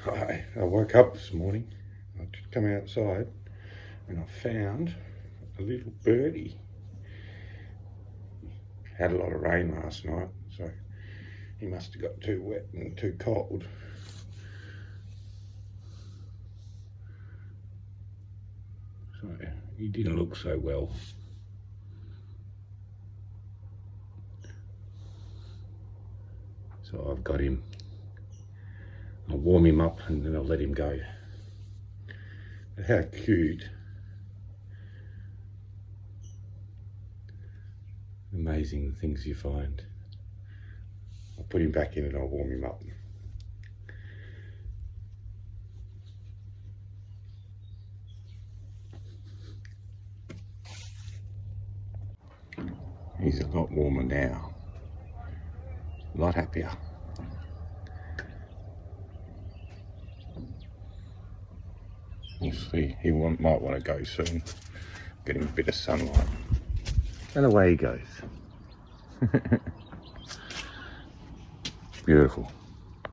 Hi, I woke up this morning, I just come outside and I found a little birdie. Had a lot of rain last night, so he must have got too wet and too cold. So he didn't look so well. So I've got him. I'll warm him up and then I'll let him go. But how cute. Amazing things you find. I'll put him back in and I'll warm him up. He's a lot warmer now. A lot happier. We'll see, he might want to go soon. Get him a bit of sunlight. And away he goes. Beautiful.